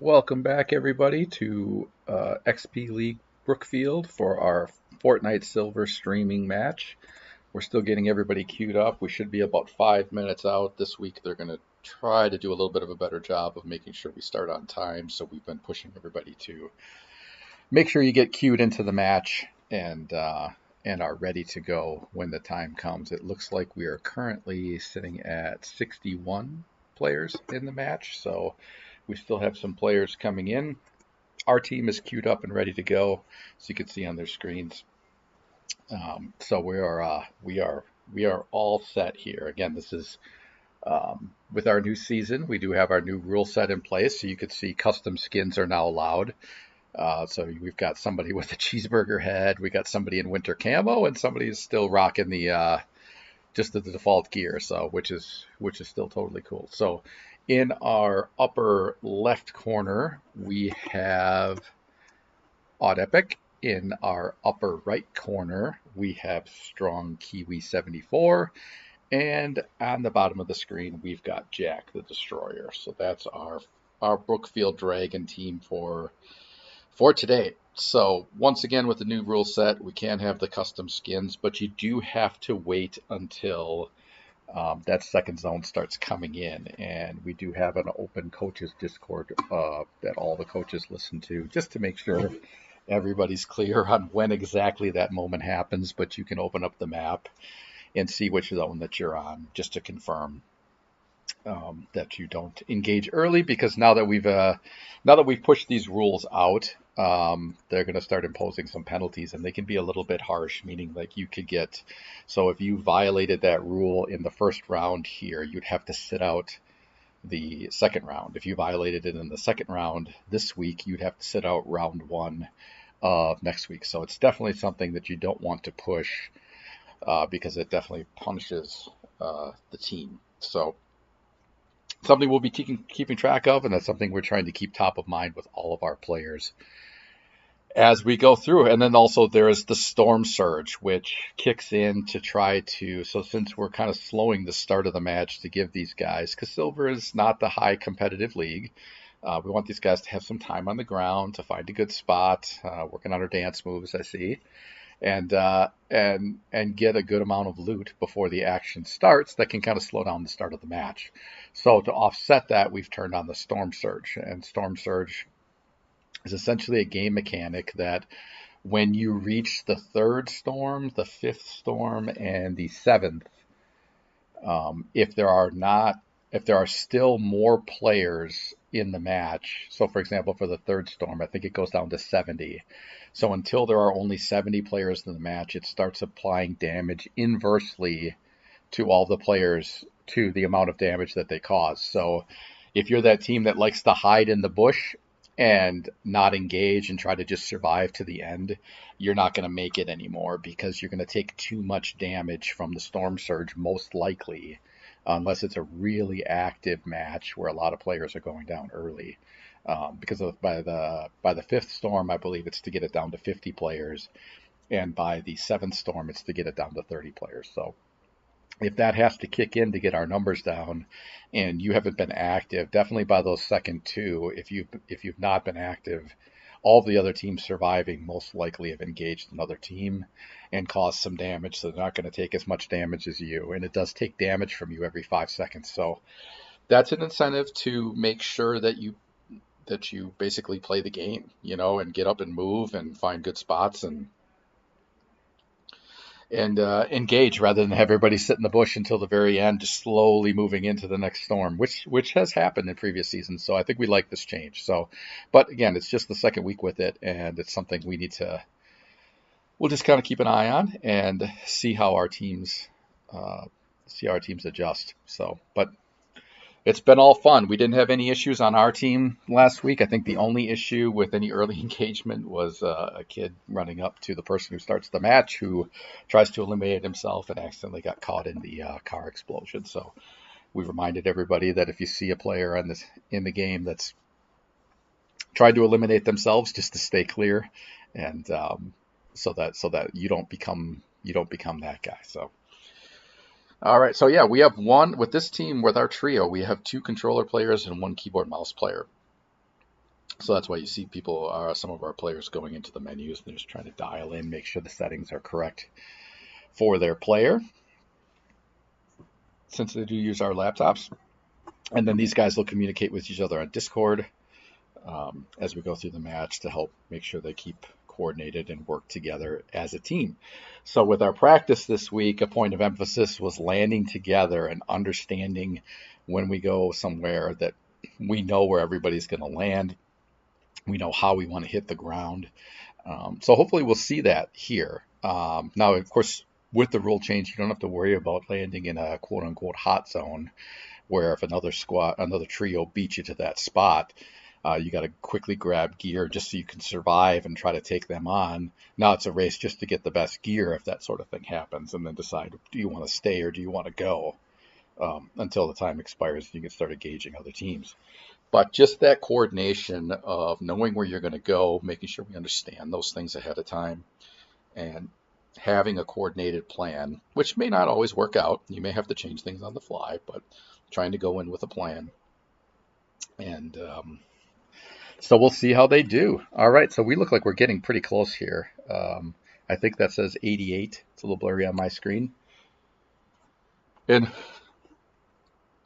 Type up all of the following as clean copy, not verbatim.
Welcome back, everybody, to XP League Brookfield for our Fortnite Silver streaming match. We're still getting everybody queued up. We should be about 5 minutes out. This week, they're going to try to do a little bit of a better job of making sure we start on time. So we've been pushing everybody to make sure you get queued into the match and are ready to go when the time comes. It looks like we are currently sitting at 61 players in the match, so we still have some players coming in. Our team is queued up and ready to go, so you can see on their screens. So we are all set here. Again, this is with our new season. We do have our new rule set in place, so you can see custom skins are now allowed. So we've got somebody with a cheeseburger head, we got somebody in winter camo, and somebody is still rocking the just the default gear. So which is still totally cool. So in our upper left corner, we have Odd Epic. In our upper right corner, we have Strong Kiwi 74. And on the bottom of the screen, we've got Jack the Destroyer. So that's our Brookfield Dragon team for today. So once again, with the new rule set, we can have the custom skins, but you do have to wait until that second zone starts coming in. And we do have an open coaches Discord that all the coaches listen to, just to make sure everybody's clear on when exactly that moment happens. But you can open up the map and see which zone that you're on, just to confirm that you don't engage early, because now that we've pushed these rules out, they're going to start imposing some penalties, and they can be a little bit harsh, meaning like you could get, so if you violated that rule in the first round here, you'd have to sit out the second round. If you violated it in the second round this week, you'd have to sit out round one of next week. So it's definitely something that you don't want to push, because it definitely punishes the team. So something we'll be keeping track of, and that's something we're trying to keep top of mind with all of our players as we go through. And then also there is the Storm Surge, which kicks in to try to, so since we're kind of slowing the start of the match to give these guys, because Silver is not the high competitive league, we want these guys to have some time on the ground to find a good spot, working on our dance moves, I see, and get a good amount of loot before the action starts. That can kind of slow down the start of the match. So to offset that, we've turned on the Storm Surge, and Storm Surge is essentially a game mechanic that when you reach the third storm, the fifth storm, and the seventh, if there are still more players in the match, so for example, for the third storm, I think it goes down to 70. So until there are only 70 players in the match, it starts applying damage inversely to all the players, to the amount of damage that they cause. So if you're that team that likes to hide in the bush and not engage and try to just survive to the end, you're not going to make it anymore, because you're going to take too much damage from the Storm Surge, most likely, unless it's a really active match where a lot of players are going down early. Because by the fifth storm, I believe it's to get it down to 50 players, and by the seventh storm, it's to get it down to 30 players. So if that has to kick in to get our numbers down, and you haven't been active, definitely by those second two, if you've not been active, all the other teams surviving most likely have engaged another team and caused some damage, so they're not going to take as much damage as you, and it does take damage from you every 5 seconds. So that's an incentive to make sure that you basically play the game, and get up and move and find good spots and engage, rather than have everybody sit in the bush until the very end, just slowly moving into the next storm, which has happened in previous seasons. So I think we like this change. So, but again, it's just the second week with it, and it's something we'll just kind of keep an eye on and see how our teams adjust. So, but it's been all fun. We didn't have any issues on our team last week. I think the only issue with any early engagement was a kid running up to the person who starts the match, who tries to eliminate himself and accidentally got caught in the car explosion. So we reminded everybody that if you see a player in the game that's tried to eliminate themselves, just to stay clear, and so that you don't become that guy. So. All right, so yeah, we have with this team, with our trio, we have 2 controller players and 1 keyboard mouse player. So that's why you see people, some of our players going into the menus and they're just trying to dial in, make sure the settings are correct for their player, since they do use our laptops. And then these guys will communicate with each other on Discord as we go through the match to help make sure they keep coordinated and work together as a team. So with our practice this week, a point of emphasis was landing together and understanding when we go somewhere that we know where everybody's going to land. We know how we want to hit the ground. So hopefully we'll see that here. Now, of course, with the rule change, you don't have to worry about landing in a quote unquote hot zone where if another trio beats you to that spot, you got to quickly grab gear just so you can survive and try to take them on. Now it's a race just to get the best gear if that sort of thing happens, and then decide, do you want to stay or do you want to go until the time expires and you can start engaging other teams. But just that coordination of knowing where you're going to go, making sure we understand those things ahead of time, and having a coordinated plan, which may not always work out. You may have to change things on the fly, but trying to go in with a plan. And so we'll see how they do. All right, so we look like we're getting pretty close here. I think that says 88. It's a little blurry on my screen. And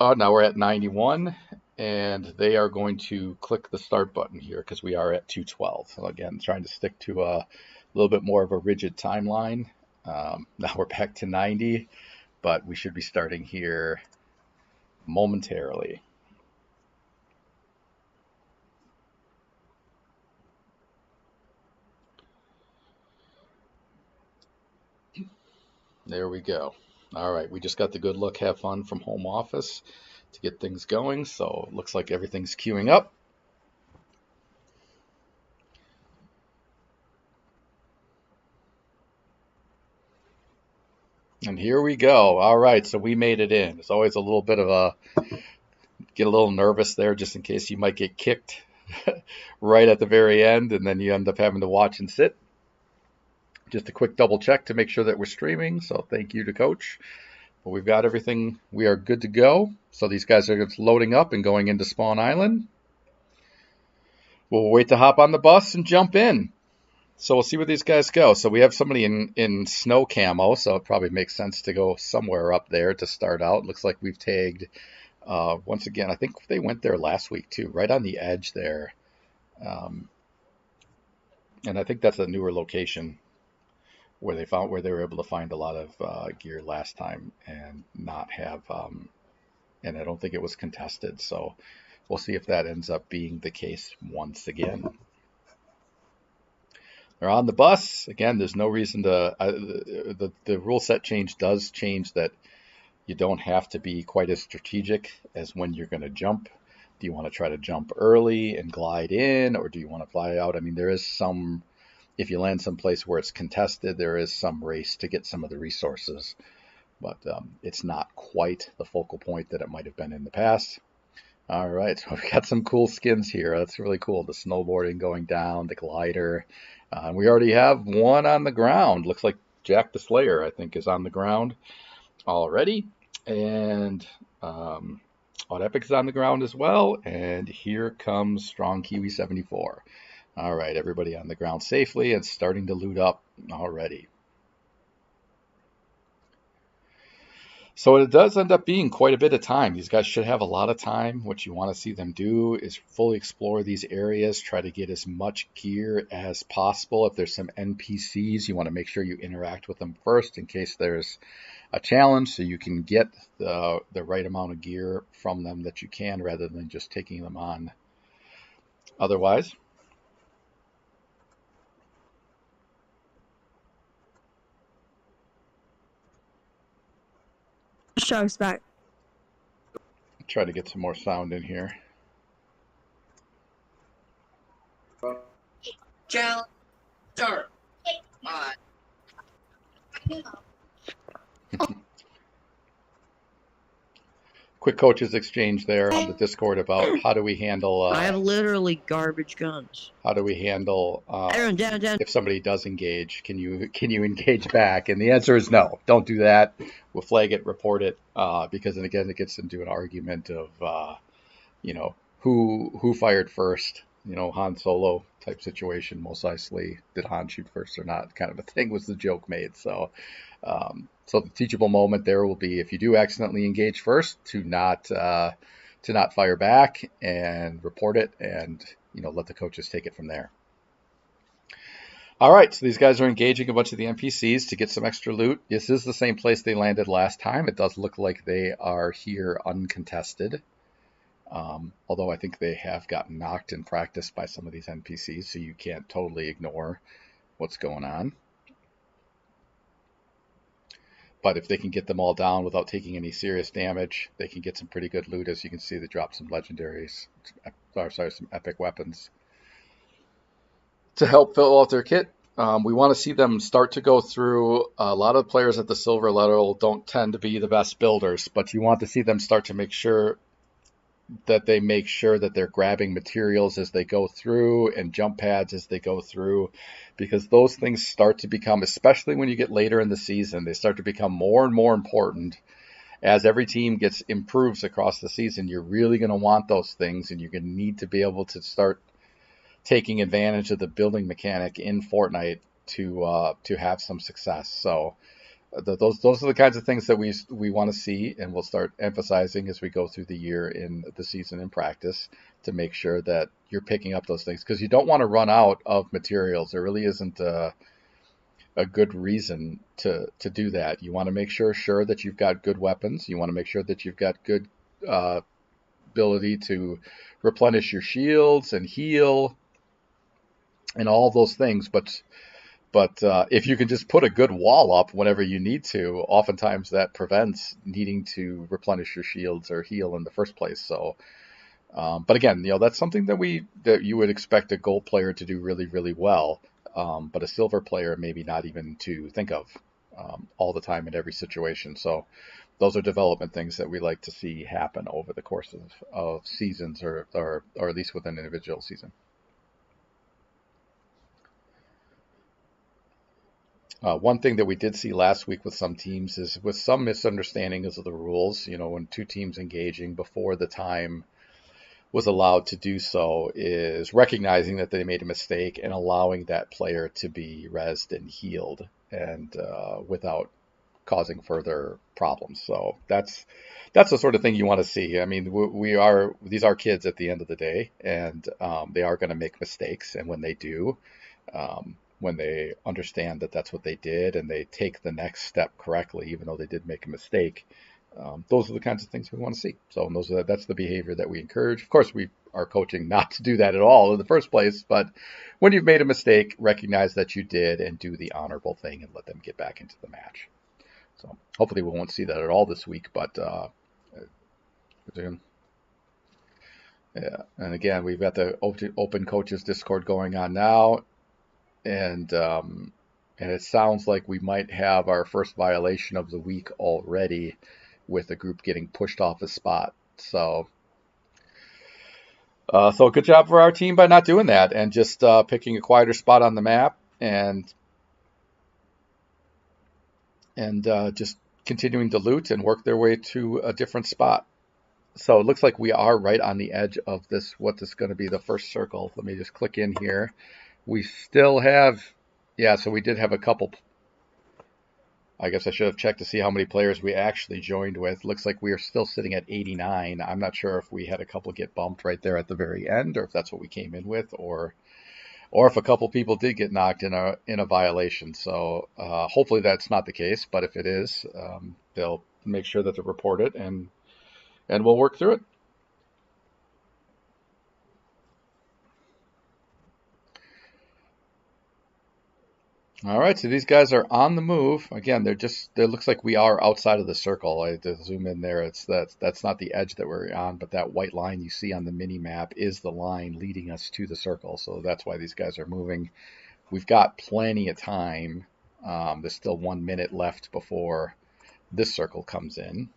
now we're at 91, and they are going to click the start button here because we are at 212. So again, trying to stick to a little bit more of a rigid timeline. Now we're back to 90, but we should be starting here momentarily. There we go. All right, we just got the good luck, have fun from home office to get things going. So it looks like everything's queuing up. And here we go. All right, so we made it in. It's always a little bit of get a little nervous there just in case you might get kicked right at the very end and then you end up having to watch and sit. Just a quick double check to make sure that we're streaming. So thank you to Coach. But we've got everything. We are good to go. So these guys are loading up and going into Spawn Island. We'll wait to hop on the bus and jump in. So we'll see where these guys go. So we have somebody in snow camo, so it probably makes sense to go somewhere up there to start out. Looks like we've tagged, once again, I think they went there last week too, right on the edge there. And I think that's a newer location where they were able to find a lot of gear last time and not have, and I don't think it was contested. So we'll see if that ends up being the case once again. They're on the bus. Again, there's no reason to, the rule set change does change that you don't have to be quite as strategic as when you're going to jump. Do you want to try to jump early and glide in, or do you want to fly out? I mean, there is some, if you land someplace where it's contested, there is some race to get some of the resources, but it's not quite the focal point that it might have been in the past. All right, so we've got some cool skins here. That's really cool. The snowboarding going down, the glider. We already have one on the ground. Looks like Jack the Slayer, I think, is on the ground already. And Odd Epic is on the ground as well. And here comes Strong Kiwi 74. All right, everybody on the ground safely and starting to loot up already. So it does end up being quite a bit of time. These guys should have a lot of time. What you want to see them do is fully explore these areas, try to get as much gear as possible. If there's some NPCs, you want to make sure you interact with them first in case there's a challenge, so you can get the right amount of gear from them that you can, rather than just taking them on otherwise. Shark's back. Try to get some more sound in here. Challenge start. Quick coaches exchange there on the Discord about how do we handle. I have literally garbage guns. How do we handle Aaron, down. if somebody does engage? Can you engage back? And the answer is no. Don't do that. We'll flag it, report it, because then again it gets into an argument of, who fired first, Han Solo type situation. Mos Eisley, did Han shoot first or not? Kind of a thing was the joke made. So the teachable moment there will be if you do accidentally engage first, to not fire back and report it, and let the coaches take it from there. All right, so these guys are engaging a bunch of the NPCs to get some extra loot. This is the same place they landed last time. It does look like they are here uncontested. Although I think they have gotten knocked in practice by some of these NPCs, so you can't totally ignore what's going on. But if they can get them all down without taking any serious damage, they can get some pretty good loot. As you can see, they dropped some legendaries, some epic weapons to help fill out their kit. We want to see them start to go through. A lot of players at the silver level don't tend to be the best builders, but you want to see them start to make sure that they're grabbing materials as they go through and jump pads as they go through, because those things start to become, especially when you get later in the season, they start to become more and more important. As every team improves across the season, you're really going to want those things, and you're going to need to be able to start taking advantage of the building mechanic in Fortnite to have some success. So those are the kinds of things that we want to see, and we'll start emphasizing as we go through the year in the season in practice, to make sure that you're picking up those things, because you don't want to run out of materials. There really isn't a good reason to do that. You want to make sure that you've got good weapons. You want to make sure that you've got good ability to replenish your shields and heal and all those things. But if you can just put a good wall up whenever you need to, oftentimes that prevents needing to replenish your shields or heal in the first place. So, but again, that's something that you would expect a gold player to do really, really well. But a silver player maybe not even to think of all the time in every situation. So those are development things that we like to see happen over the course of seasons, or at least within an individual season. One thing that we did see last week with some teams is with some misunderstandings of the rules, when two teams engaging before the time was allowed to do so, is recognizing that they made a mistake and allowing that player to be rezzed and healed, and without causing further problems. So that's the sort of thing you want to see. I mean, these are kids at the end of the day, and they are going to make mistakes, and when they do, when they understand that that's what they did and they take the next step correctly, even though they did make a mistake, those are the kinds of things we want to see. So that's the behavior that we encourage. Of course, we are coaching not to do that at all in the first place, but when you've made a mistake, recognize that you did and do the honorable thing and let them get back into the match. So hopefully we won't see that at all this week, but yeah. And again, we've got the open coaches Discord going on now. And it sounds like we might have our first violation of the week already, with a group getting pushed off a spot. So good job for our team by not doing that and just picking a quieter spot on the map and just continuing to loot and work their way to a different spot. So it looks like we are right on the edge of what is going to be the first circle. Let me just click in here. We still have, so we did have a couple. I guess I should have checked to see how many players we actually joined with. Looks like we are still sitting at 89. I'm not sure if we had a couple get bumped right there at the very end, or if that's what we came in with, or if a couple people did get knocked in a violation. So hopefully that's not the case, but if it is, they'll make sure that they report it, and we'll work through it. All right, so these guys are on the move. Again, it looks like we are outside of the circle. I had to zoom in there. That's not the edge that we're on, but that white line you see on the mini map is the line leading us to the circle. So that's why these guys are moving. We've got plenty of time. There's still 1 minute left before this circle comes in.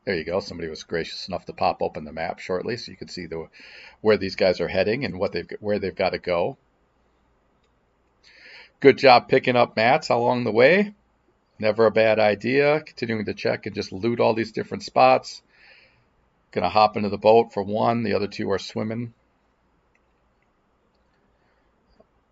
There you go. Somebody was gracious enough to pop open the map shortly, so you can see where these guys are heading and where they've got to go. Good job picking up mats along the way. Never a bad idea. Continuing to check and just loot all these different spots. Gonna hop into the boat for one. The other two are swimming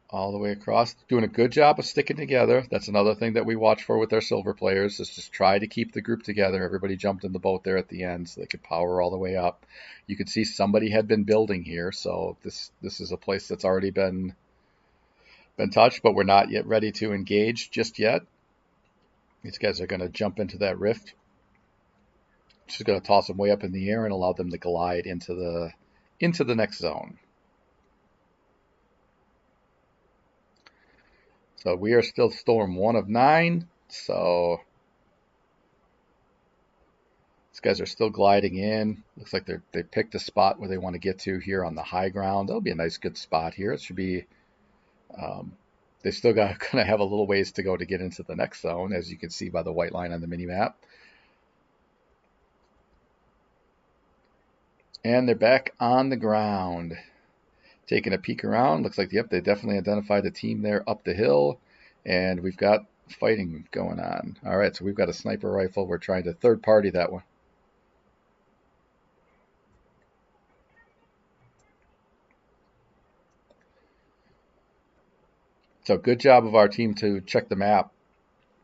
all the way across. Doing a good job of sticking together. That's another thing that we watch for with our silver players, is just try to keep the group together. Everybody jumped in the boat there at the end so they could power all the way up. You could see somebody had been building here, so this is a place that's already been touched, but we're not yet ready to engage just yet. These guys are going to jump into that rift. Just going to toss them way up in the air and allow them to glide into the next zone. So we are still storm 1 of 9. So these guys are still gliding in. Looks like they picked a spot where they want to get to here on the high ground. That'll be a nice, good spot here. It should be. They still got gonna have a little ways to go to get into the next zone, as you can see by the white line on the mini map. And they're back on the ground. Taking a peek around, looks like, yep, they definitely identified a team there up the hill, and we've got fighting going on. All right, so we've got a sniper rifle. We're trying to third party that one. So good job of our team to check the map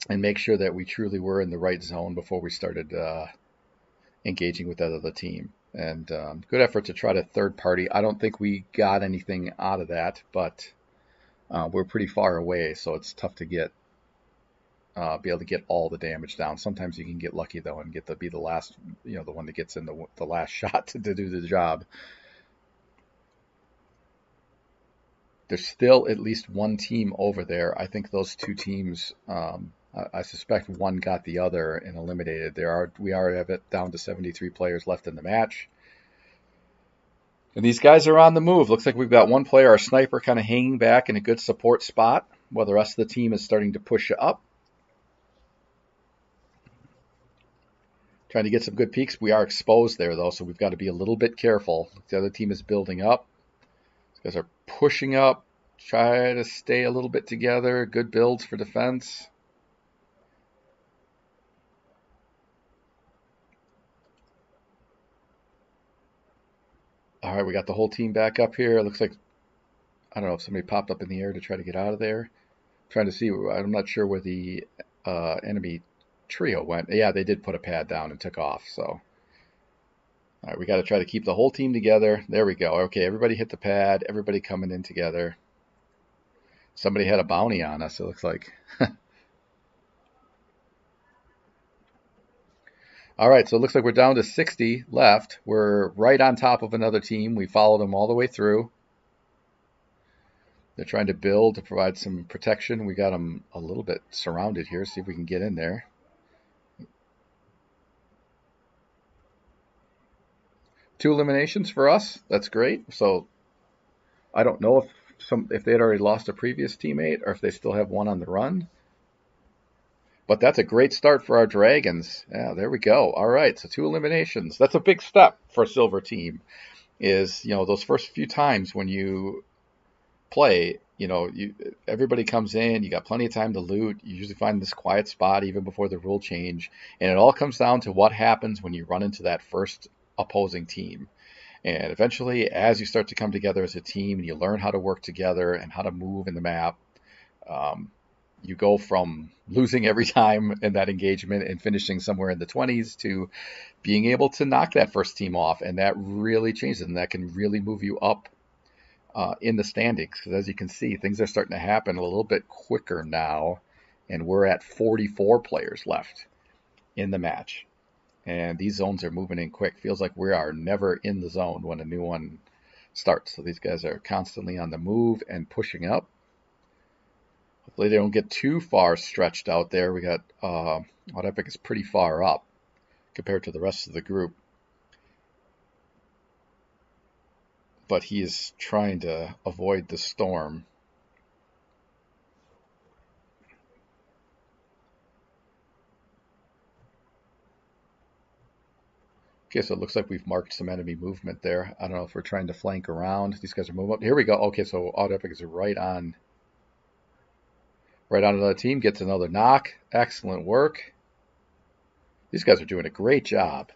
and make sure that we truly were in the right zone before we started engaging with that other team. And good effort to try to third party. I don't think we got anything out of that, but we're pretty far away, so it's tough to get be able to get all the damage down. Sometimes you can get lucky though and get to be the last, the one that gets in the last shot to do the job. There's still at least one team over there. I think those two teams, I suspect one got the other and eliminated. We are have it down to 73 players left in the match. And these guys are on the move. Looks like we've got one player, our sniper, kind of hanging back in a good support spot, while the rest of the team is starting to push up. Trying to get some good peeks. We are exposed there, though, so we've got to be a little bit careful. The other team is building up. These guys are pushing up. Try to stay a little bit together. Good builds for defense. All right, we got the whole team back up here. It looks like, I don't know if somebody popped up in the air to try to get out of there. I'm trying to see. I'm not sure where the enemy trio went. Yeah, they did put a pad down and took off. So, all right, we got to try to keep the whole team together. There we go. Okay, everybody hit the pad. Everybody coming in together. Somebody had a bounty on us, it looks like. All right, so it looks like we're down to 60 left. We're right on top of another team. We followed them all the way through. They're trying to build to provide some protection. We got them a little bit surrounded here. See if we can get in there. Two eliminations for us. That's great. So I don't know if they had already lost a previous teammate or if they still have one on the run. But that's a great start for our Dragons. Yeah, there we go. All right, so 2 eliminations. That's a big step for a silver team. Is, those first few times when you play, everybody comes in, you got plenty of time to loot. You usually find this quiet spot even before the rule change. And it all comes down to what happens when you run into that first opposing team. And eventually, as you start to come together as a team and you learn how to work together and how to move in the map, you go from losing every time in that engagement and finishing somewhere in the 20s to being able to knock that first team off. And that really changes, and that can really move you up in the standings. Because as you can see, things are starting to happen a little bit quicker now. And we're at 44 players left in the match. And these zones are moving in quick. Feels like we are never in the zone when a new one starts. So these guys are constantly on the move and pushing up. Hopefully they don't get too far stretched out there. We got Odd Epic is pretty far up compared to the rest of the group. But he is trying to avoid the storm. Okay, so it looks like we've marked some enemy movement there. I don't know if we're trying to flank around. These guys are moving up. Here we go. Okay, so Odd Epic is right on another team. Gets another knock. Excellent work. These guys are doing a great job.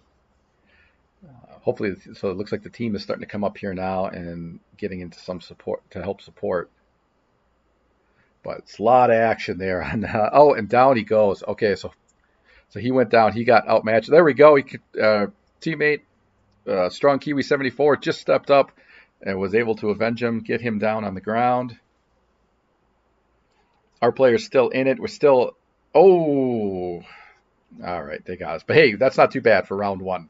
hopefully, so it looks like the team is starting to come up here now and getting into some support to help support. But it's a lot of action there. Oh, and down he goes. Okay, so he went down. He got outmatched. There we go. Teammate, strong Kiwi 74, just stepped up and was able to avenge him, get him down on the ground. Our player's still in it. We're still. Oh, all right, they got us. But hey, that's not too bad for round one.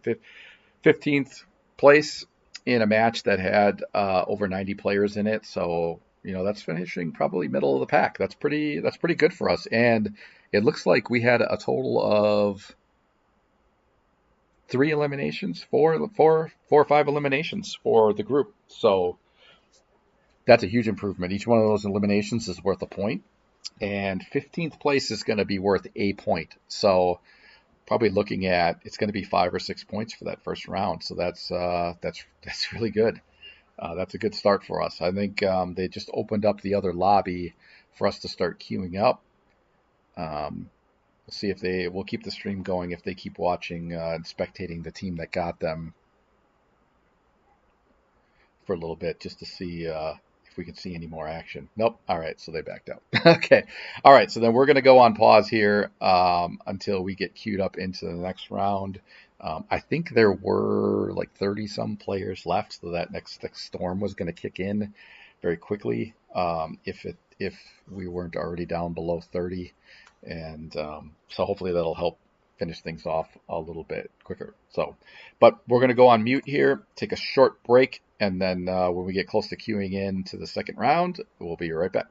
15th place in a match that had over 90 players in it. So that's finishing probably middle of the pack. That's pretty good for us. And it looks like we had a total of 3 eliminations, four or five eliminations for the group. So that's a huge improvement. Each one of those eliminations is worth a point, and 15th place is going to be worth a point. So probably looking at it's going to be 5 or 6 points for that first round. So that's really good. That's a good start for us. I think they just opened up the other lobby for us to start queuing up. We'll see if we'll keep the stream going if they keep watching and spectating the team that got them for a little bit just to see if we can see any more action. Nope. All right, so they backed out. Okay. All right, so then we're going to go on pause here until we get queued up into the next round. I think there were like 30-some players left, so that next storm was going to kick in very quickly if we weren't already down below 30. And so hopefully that'll help finish things off a little bit quicker. But we're going to go on mute here, take a short break, and then when we get close to queuing in to the second round, we'll be right back.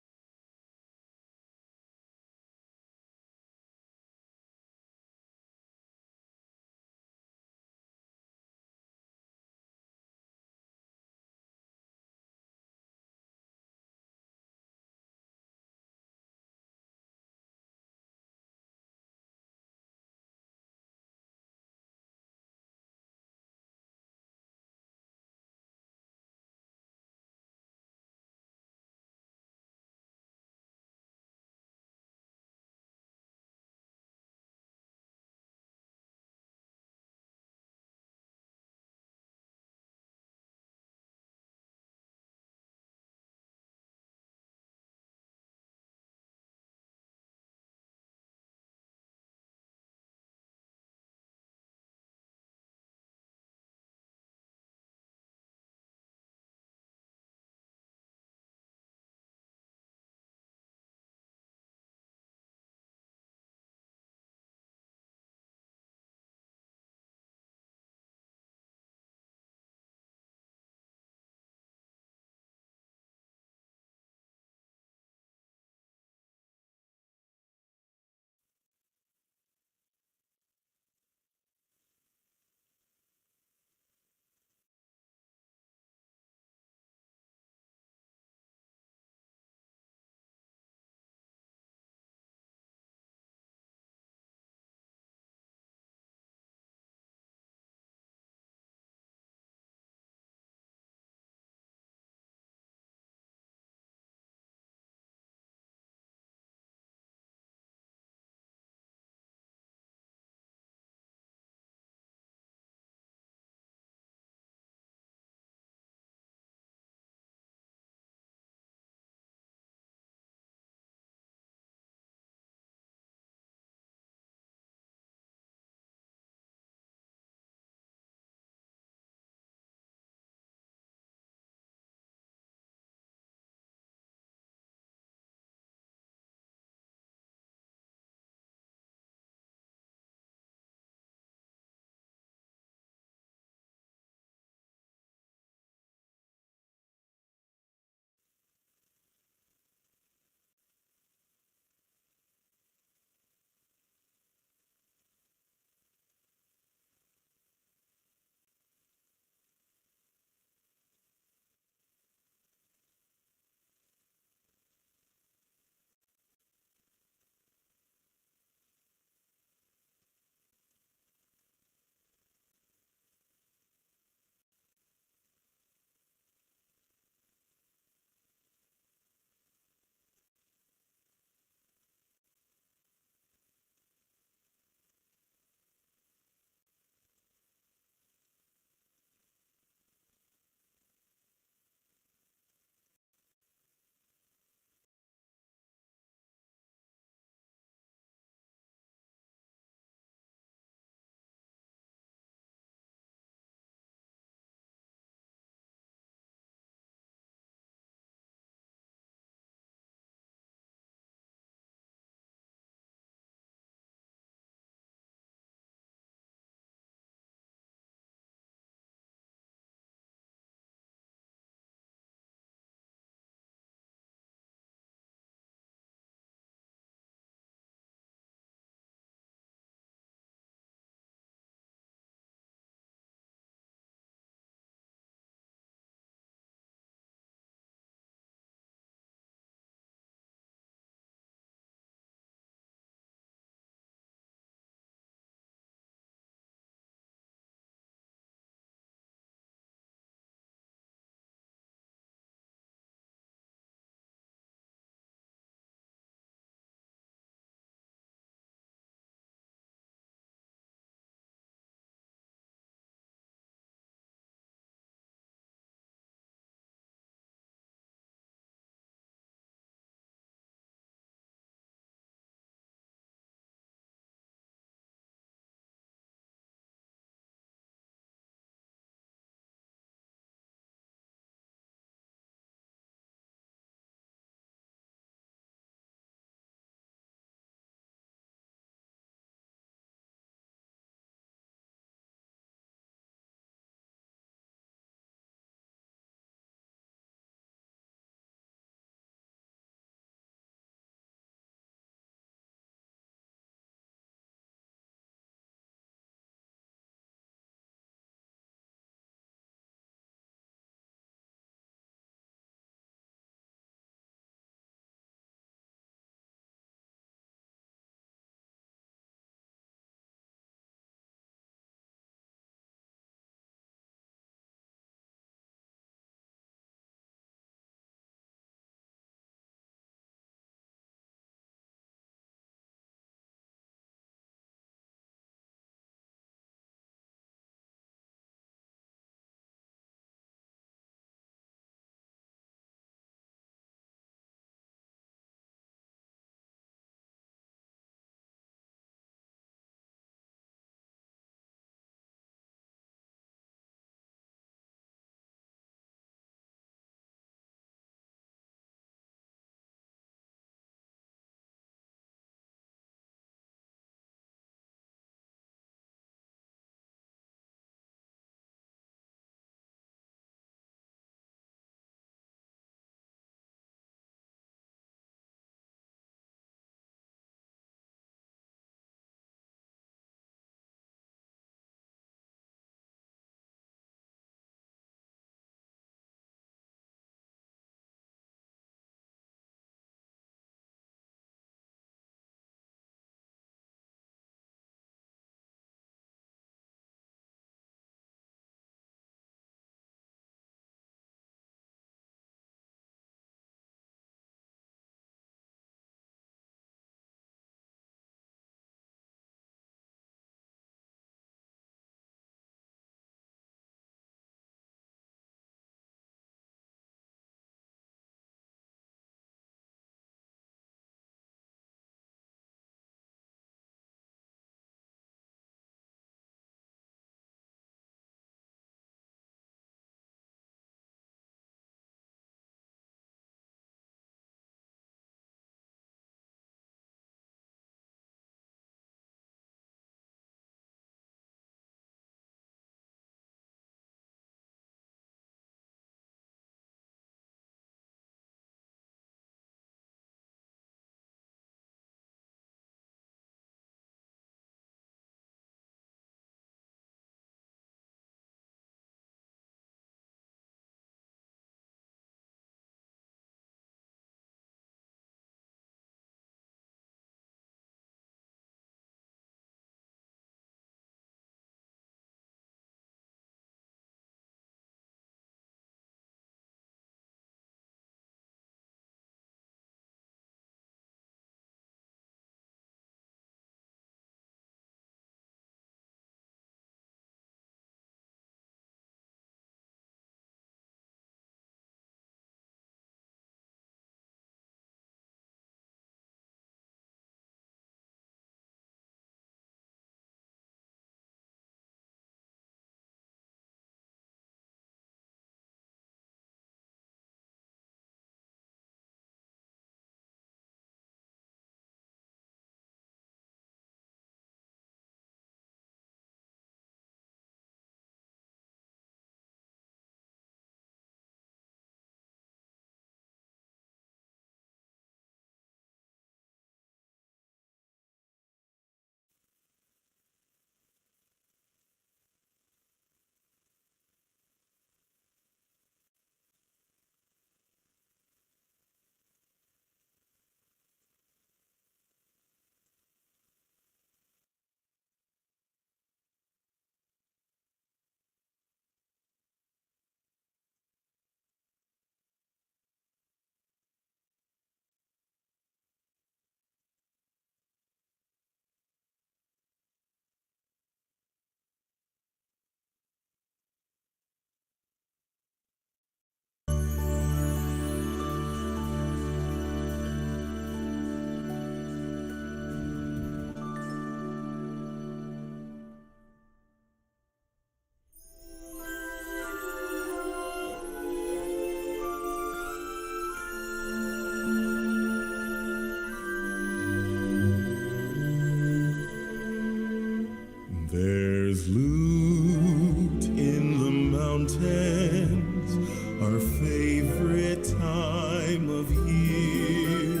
favorite time of year.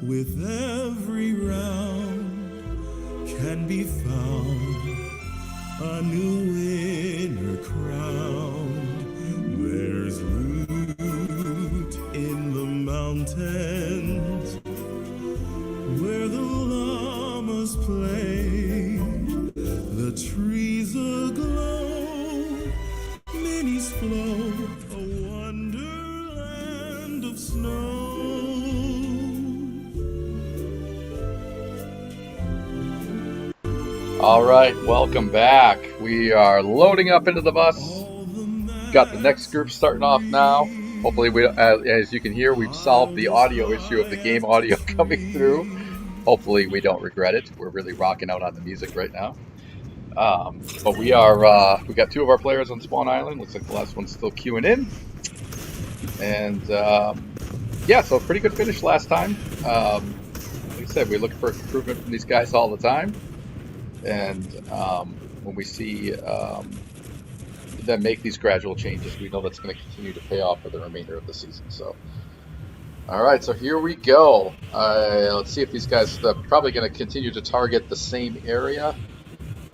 With every round can be found a new winner crowned. There's loot in the mountains where the llamas play. The trees aglow, minis flow, a wonderland of snow. All right, welcome back. We are loading up into the bus. Got the next group starting off now. Hopefully, as you can hear, we've solved the audio issue of the game audio coming through. Hopefully, we don't regret it. We're really rocking out on the music right now. But we got two of our players on Spawn Island. Looks like the last one's still queuing in. And yeah, so pretty good finish last time. Like I said, we're looking for improvement from these guys all the time. And when we see them make these gradual changes, we know that's going to continue to pay off for the remainder of the season. So, all right, so here we go. Let's see if these guys are probably going to continue to target the same area.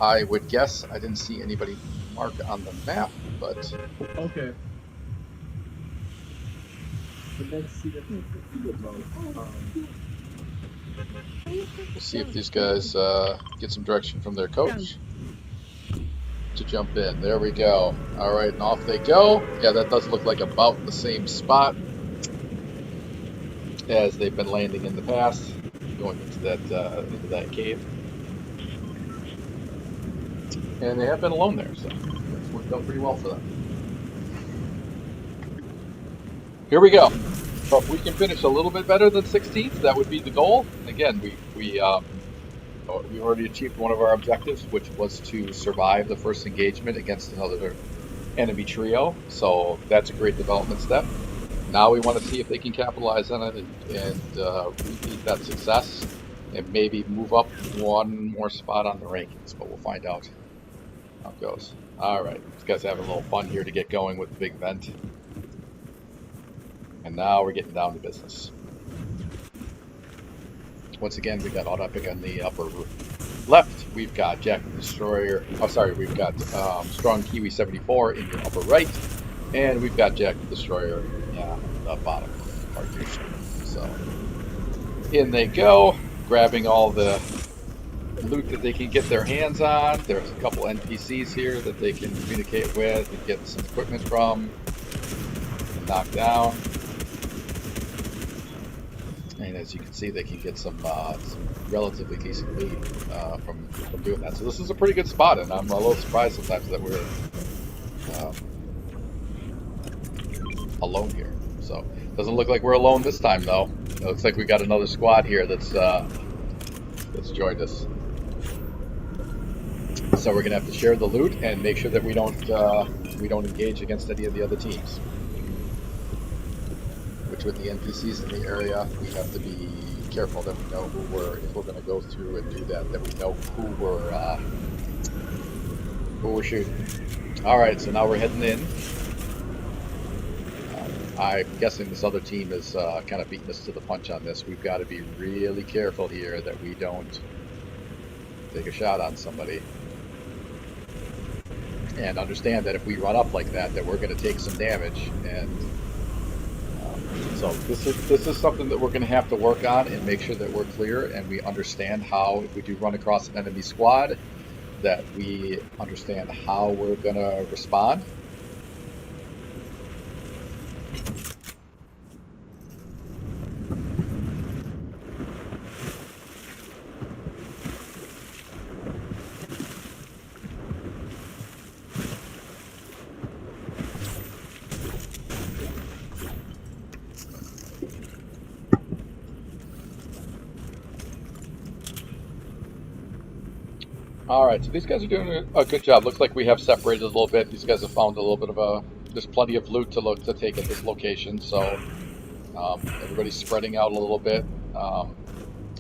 I would guess. I didn't see anybody mark on the map, but Okay. we'll see if these guys get some direction from their coach to jump in. There we go. All right, and off they go. Yeah, that does look like about the same spot as they've been landing in the past, going into that cave. And they have been alone there, so it's worked out pretty well for them. Here we go. So if we can finish a little bit better than 16th, that would be the goal. Again, we already achieved one of our objectives, which was to survive the first engagement against another enemy trio. So that's a great development step. Now we want to see if they can capitalize on it and repeat that success and maybe move up one more spot on the rankings, but we'll find out how it goes. All right, these guys are having a little fun here to get going with the big vent. And now we're getting down to business. Once again, we got Auto Epic on the upper left. We've got Jack the Destroyer. Oh, sorry, we've got Strong Kiwi 74 in the upper right. And we've got Jack the Destroyer on the bottom part here. So in they go, grabbing all the loot that they can get their hands on. There's a couple NPCs here that they can communicate with and get some equipment from and knock down. And as you can see, they can get some relatively decent loot from doing that. So this is a pretty good spot, and I'm a little surprised sometimes that we're alone here. So doesn't look like we're alone this time, though. It looks like we got another squad here that's joined us. So we're gonna have to share the loot and make sure that we don't engage against any of the other teams. Which with the NPCs in the area, we have to be careful that we know if we're going to go through and do that we know who we're shooting. All right, so now we're heading in. I'm guessing this other team is kind of beating us to the punch on this. We've got to be really careful here that we don't take a shot on somebody. And understand that if we run up like that we're going to take some damage. And so this is something that we're going to have to work on and make sure that we're clear and we understand how, if we do run across an enemy squad, that we understand how we're going to respond. Alright, so these guys are doing a good job. Looks like we have separated a little bit. These guys have found a little bit of there's plenty of loot to take at this location, so everybody's spreading out a little bit.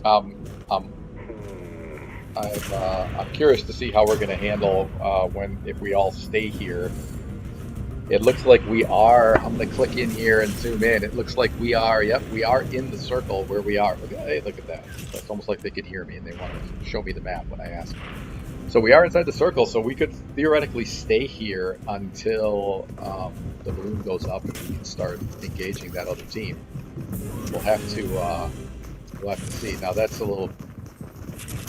I'm curious to see how we're going to handle if we all stay here It looks like we are. I'm going to click in here and zoom in. It looks like we are. Yep, we are in the circle where we are. Hey, look at that. It's almost like they could hear me and they want to show me the map when I ask. So we are inside the circle, so we could theoretically stay here until the balloon goes up and we can start engaging that other team. We'll have to see. Now that's a little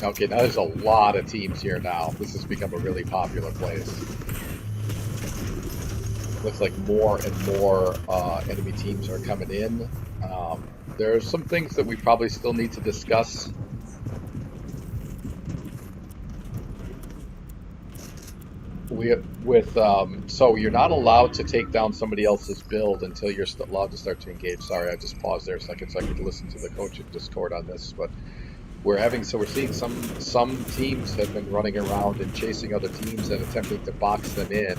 okay. Now there's a lot of teams here now. This has become a really popular place. Looks like more and more enemy teams are coming in. There are some things that we probably still need to discuss. So you're not allowed to take down somebody else's build until you're allowed to start to engage. Sorry, I just paused there a second so I could listen to the coaching Discord on this, but we're seeing some teams have been running around and chasing other teams and attempting to box them in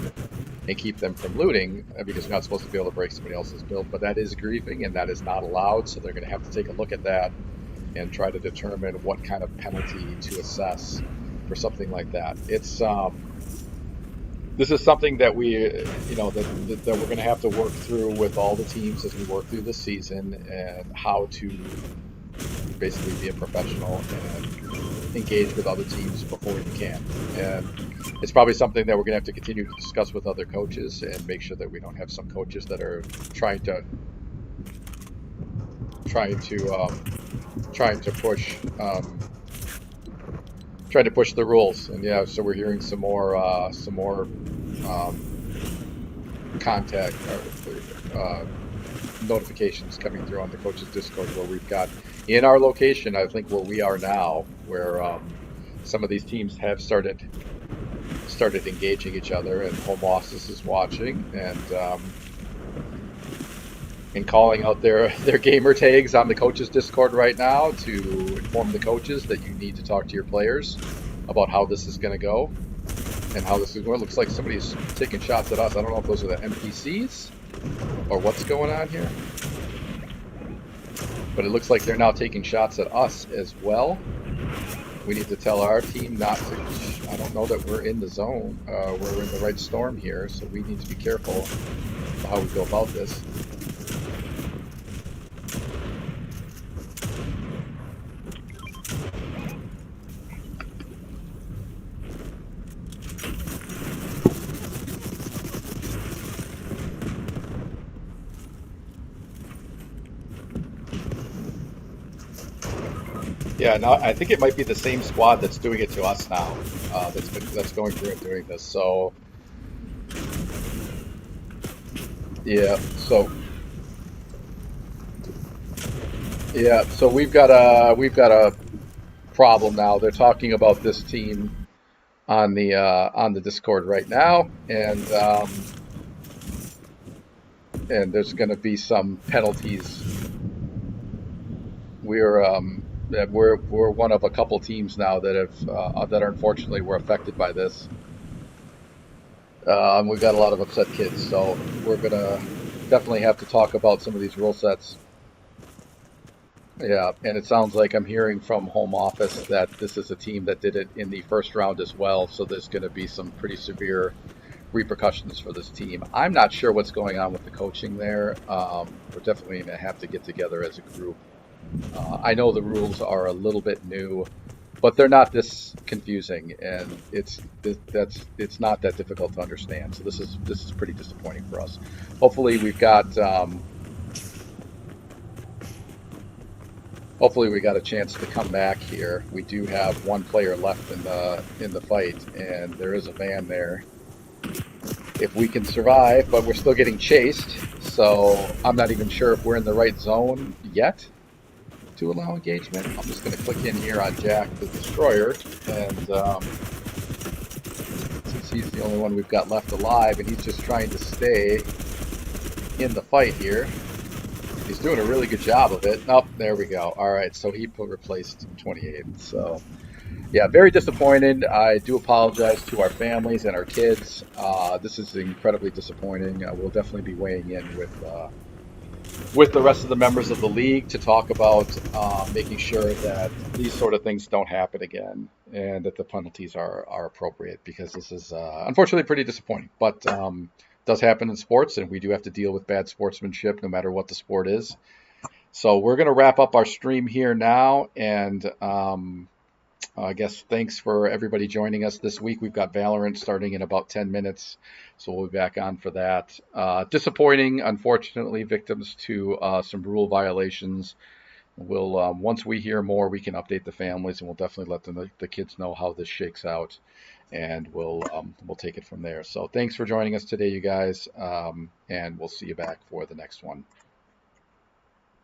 and keep them from looting because you're not supposed to be able to break somebody else's build, but that is grieving and that is not allowed, so they're going to have to take a look at that and try to determine what kind of penalty to assess for something like that. This is something that that we're going to have to work through with all the teams as we work through this season, and how to basically be a professional and engage with other teams before you can. And it's probably something that we're going to have to continue to discuss with other coaches and make sure that we don't have some coaches that are trying to push the rules. And yeah, so we're hearing some more contact notifications coming through on the coaches Discord, where we've got in our location, I think where we are now, where some of these teams have started engaging each other, and home office is watching and calling out their gamer tags on the coaches Discord right now to inform the coaches that you need to talk to your players about how this is going to go and how this is going. It looks like somebody's taking shots at us. I don't know if those are the NPCs or what's going on here, but it looks like they're now taking shots at us as well. We need to tell our team not to. I don't know that we're in the zone. We're in the right storm here, so we need to be careful about how we go about this. Yeah, now I think it might be the same squad that's doing it to us now. That's going through and doing this. So yeah, so we've got a problem now. They're talking about this team on the Discord right now, and there's going to be some penalties. We're one of a couple teams now that unfortunately were affected by this. We've got a lot of upset kids, so we're gonna definitely have to talk about some of these rule sets. Yeah, and it sounds like I'm hearing from home office that this is a team that did it in the first round as well, so there's going to be some pretty severe repercussions for this team. I'm not sure what's going on with the coaching there. We're definitely going to have to get together as a group. I know the rules are a little bit new, but they're not this confusing, and it's not that difficult to understand. So this is pretty disappointing for us. Hopefully we got a chance to come back here. We do have one player left in the fight, and there is a van there. If we can survive, but we're still getting chased, so I'm not even sure if we're in the right zone yet to allow engagement. I'm just going to click in here on Jack the Destroyer, and since he's the only one we've got left alive, and he's just trying to stay in the fight here. He's doing a really good job of it. Oh, there we go. All right, so he replaced 28. So, yeah, very disappointed. I do apologize to our families and our kids. This is incredibly disappointing. We'll definitely be weighing in with the rest of the members of the league to talk about making sure that these sort of things don't happen again and that the penalties are appropriate, because this is unfortunately pretty disappointing. But does happen in sports, and we do have to deal with bad sportsmanship no matter what the sport is. So we're going to wrap up our stream here now, and I guess thanks for everybody joining us this week. We've got Valorant starting in about 10 minutes, so we'll be back on for that. Disappointing, unfortunately, victims to some rule violations. We'll once we hear more, we can update the families, and we'll definitely let the kids know how this shakes out, and we'll take it from there. So thanks for joining us today, you guys, and we'll see you back for the next one.